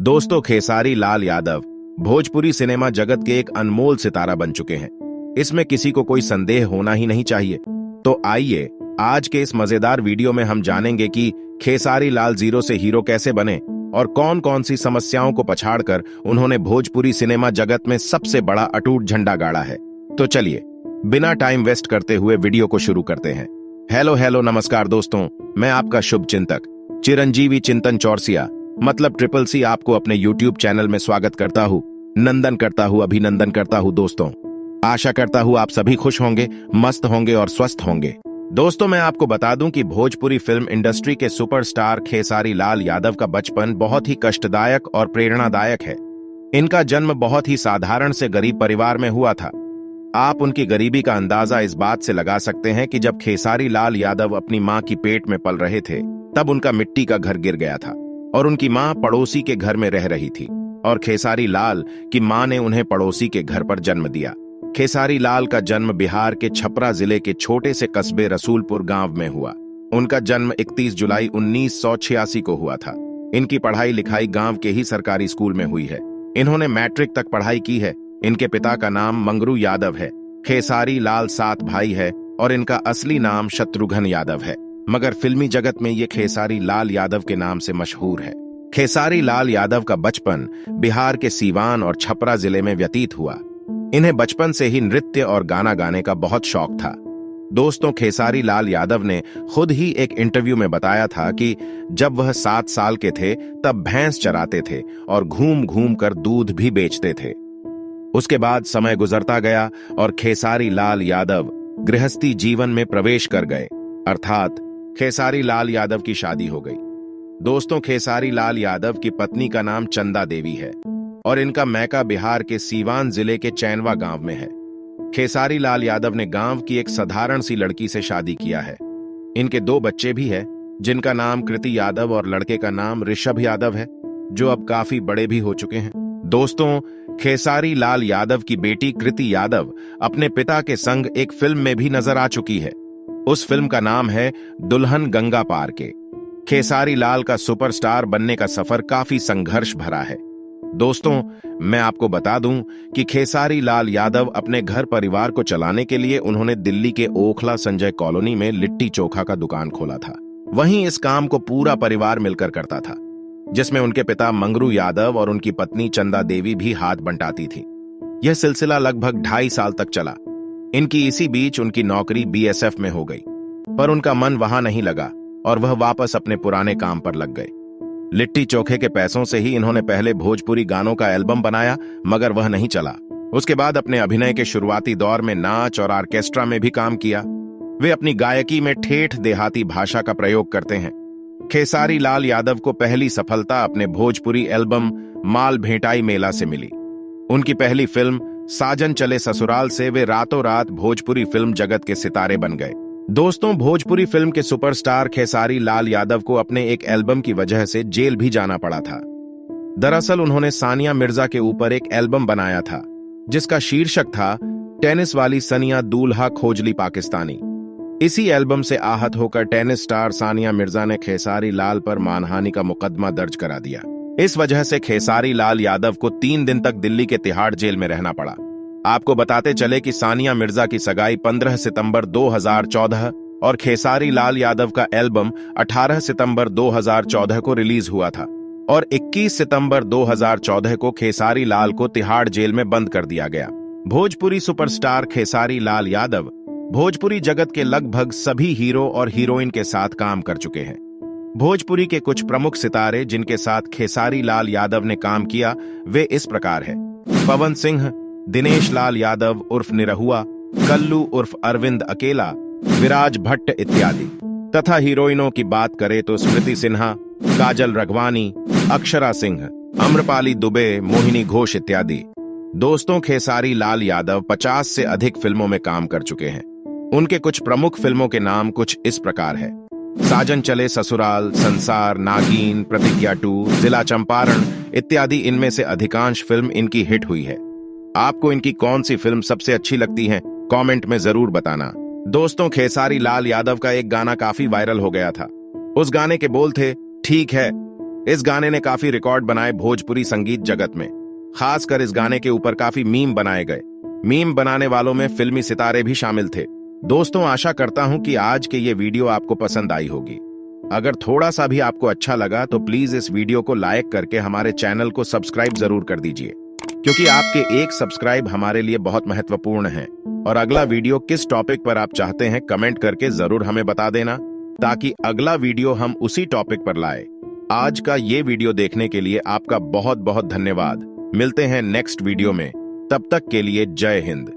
दोस्तों, खेसारी लाल यादव भोजपुरी सिनेमा जगत के एक अनमोल सितारा बन चुके हैं। इसमें किसी को कोई संदेह होना ही नहीं चाहिए। तो आइए आज के इस मजेदार वीडियो में हम जानेंगे कि खेसारी लाल जीरो से हीरो कैसे बने और कौन कौन सी समस्याओं को पछाड़कर उन्होंने भोजपुरी सिनेमा जगत में सबसे बड़ा अटूट झंडा गाड़ा है। तो चलिए बिना टाइम वेस्ट करते हुए वीडियो को शुरू करते हैं। हेलो नमस्कार दोस्तों, मैं आपका शुभ चिंतक चिरंजीवी चिंतन चौरसिया मतलब ट्रिपल सी आपको अपने YouTube चैनल में स्वागत करता हूँ, नंदन करता हूँ, अभिनंदन करता हूँ। दोस्तों, आशा करता हूँ आप सभी खुश होंगे, मस्त होंगे और स्वस्थ होंगे। दोस्तों, मैं आपको बता दूं कि भोजपुरी फिल्म इंडस्ट्री के सुपरस्टार खेसारी लाल यादव का बचपन बहुत ही कष्टदायक और प्रेरणादायक है। इनका जन्म बहुत ही साधारण से गरीब परिवार में हुआ था। आप उनकी गरीबी का अंदाजा इस बात से लगा सकते हैं कि जब खेसारी लाल यादव अपनी मां की पेट में पल रहे थे तब उनका मिट्टी का घर गिर गया था और उनकी मां पड़ोसी के घर में रह रही थी और खेसारी लाल की मां ने उन्हें पड़ोसी के घर पर जन्म दिया। खेसारी लाल का जन्म बिहार के छपरा जिले के छोटे से कस्बे रसूलपुर गांव में हुआ। उनका जन्म 31 जुलाई 1986 को हुआ था। इनकी पढ़ाई लिखाई गांव के ही सरकारी स्कूल में हुई है। इन्होंने मैट्रिक तक पढ़ाई की है। इनके पिता का नाम मंगरू यादव है। खेसारी लाल 7 भाई है और इनका असली नाम शत्रुघ्न यादव है, मगर फिल्मी जगत में ये खेसारी लाल यादव के नाम से मशहूर है। खेसारी लाल यादव का बचपन बिहार के सीवान और छपरा जिले में व्यतीत हुआ। इन्हें बचपन से ही नृत्य और गाना गाने का बहुत शौक था। दोस्तों, खेसारी लाल यादव ने खुद ही एक इंटरव्यू में बताया था कि जब वह 7 साल के थे तब भैंस चराते थे और घूम घूम कर दूध भी बेचते थे। उसके बाद समय गुजरता गया और खेसारी लाल यादव गृहस्थी जीवन में प्रवेश कर गए, अर्थात खेसारी लाल यादव की शादी हो गई। दोस्तों, खेसारी लाल यादव की पत्नी का नाम चंदा देवी है और इनका मैका बिहार के सीवान जिले के चैनवा गांव में है। खेसारी लाल यादव ने गांव की एक साधारण सी लड़की से शादी किया है। इनके 2 बच्चे भी हैं, जिनका नाम कृति यादव और लड़के का नाम ऋषभ यादव है, जो अब काफी बड़े भी हो चुके हैं। दोस्तों, खेसारी लाल यादव की बेटी कृति यादव अपने पिता के संग एक फिल्म में भी नजर आ चुकी है। उस फिल्म का नाम है दुल्हन गंगा पार के। खेसारी लाल का सुपरस्टार बनने का सफर काफी संघर्ष भरा है। दोस्तों, मैं आपको बता दूं कि खेसारी लाल यादव अपने घर परिवार को चलाने के लिए उन्होंने दिल्ली के ओखला संजय कॉलोनी में लिट्टी चोखा का दुकान खोला था। वहीं इस काम को पूरा परिवार मिलकर करता था, जिसमें उनके पिता मंगरू यादव और उनकी पत्नी चंदा देवी भी हाथ बंटाती थी। यह सिलसिला लगभग 2.5 साल तक चला। इनकी इसी बीच उनकी नौकरी BSF में हो गई, पर उनका मन वहां नहीं लगा और वह वापस अपने पुराने काम पर लग गए। लिट्टी चोखे के पैसों से ही इन्होंने पहले भोजपुरी गानों का एल्बम बनाया, मगर वह नहीं चला। उसके बाद अपने अभिनय के शुरुआती दौर में नाच और ऑर्केस्ट्रा में भी काम किया। वे अपनी गायकी में ठेठ देहाती भाषा का प्रयोग करते हैं। खेसारी लाल यादव को पहली सफलता अपने भोजपुरी एल्बम माल भेंटाई मेला से मिली। उनकी पहली फिल्म साजन चले ससुराल से वे रातों रात भोजपुरी फिल्म जगत के सितारे बन गए। दोस्तों, भोजपुरी फिल्म के सुपरस्टार खेसारी लाल यादव को अपने एक एल्बम की वजह से जेल भी जाना पड़ा था। दरअसल उन्होंने सानिया मिर्जा के ऊपर एक एल्बम बनाया था जिसका शीर्षक था टेनिस वाली सनिया दूल्हा खोजली पाकिस्तानी। इसी एल्बम से आहत होकर टेनिस स्टार सानिया मिर्जा ने खेसारी लाल पर मानहानि का मुकदमा दर्ज करा दिया। इस वजह से खेसारी लाल यादव को 3 दिन तक दिल्ली के तिहाड़ जेल में रहना पड़ा। आपको बताते चले कि सानिया मिर्जा की सगाई 15 सितंबर 2014 और खेसारी लाल यादव का एल्बम 18 सितंबर 2014 को रिलीज हुआ था और 21 सितंबर 2014 को खेसारी लाल को तिहाड़ जेल में बंद कर दिया गया। भोजपुरी सुपरस्टार खेसारी लाल यादव भोजपुरी जगत के लगभग सभी हीरो और हीरोइन के साथ काम कर चुके हैं। भोजपुरी के कुछ प्रमुख सितारे जिनके साथ खेसारी लाल यादव ने काम किया वे इस प्रकार है: पवन सिंह, दिनेश लाल यादव उर्फ निरहुआ, कल्लू उर्फ अरविंद अकेला, विराज भट्ट इत्यादि। तथा हीरोइनों की बात करें तो स्मृति सिन्हा, काजल रघवानी, अक्षरा सिंह, अम्रपाली दुबे, मोहिनी घोष इत्यादि। दोस्तों, खेसारी लाल यादव 50 से अधिक फिल्मों में काम कर चुके हैं। उनके कुछ प्रमुख फिल्मों के नाम कुछ इस प्रकार है: साजन चले ससुराल, संसार, नागिन, प्रतिज्ञा 2, जिला चंपारण इत्यादि। इनमें से अधिकांश फिल्म इनकी हिट हुई है। आपको इनकी कौन सी फिल्म सबसे अच्छी लगती है, कमेंट में जरूर बताना। दोस्तों, खेसारी लाल यादव का एक गाना काफी वायरल हो गया था। उस गाने के बोल थे, ठीक है इस गाने ने काफी रिकॉर्ड बनाए भोजपुरी संगीत जगत में। खासकर इस गाने के ऊपर काफी मीम बनाए गए। मीम बनाने वालों में फिल्मी सितारे भी शामिल थे। दोस्तों, आशा करता हूं कि आज के ये वीडियो आपको पसंद आई होगी। अगर थोड़ा सा भी आपको अच्छा लगा तो प्लीज इस वीडियो को लाइक करके हमारे चैनल को सब्सक्राइब जरूर कर दीजिए, क्योंकि आपके एक सब्सक्राइब हमारे लिए बहुत महत्वपूर्ण है। और अगला वीडियो किस टॉपिक पर आप चाहते हैं कमेंट करके जरूर हमें बता देना, ताकि अगला वीडियो हम उसी टॉपिक पर लाए। आज का ये वीडियो देखने के लिए आपका बहुत बहुत धन्यवाद। मिलते हैं नेक्स्ट वीडियो में, तब तक के लिए जय हिंद।